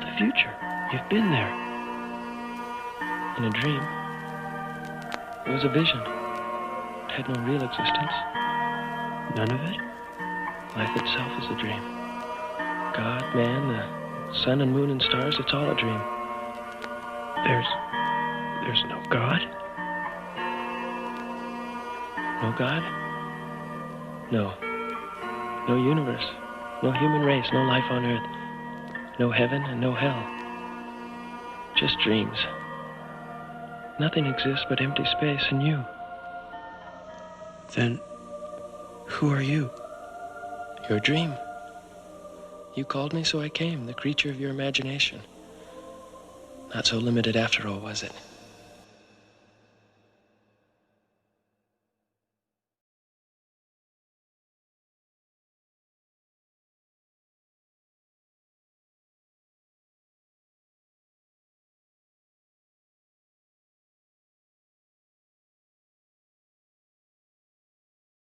the future. You've been there. In a dream. It was a vision. It had no real existence. None of it. Life itself is a dream. God, man, the sun and moon and stars, it's all a dream. There's no God? No God? No. No universe. No human race. No life on earth. No heaven and no hell. Just dreams. Nothing exists but empty space and you. Then, who are you? Your dream. You called me, so I came, the creature of your imagination. Not so limited after all, was it?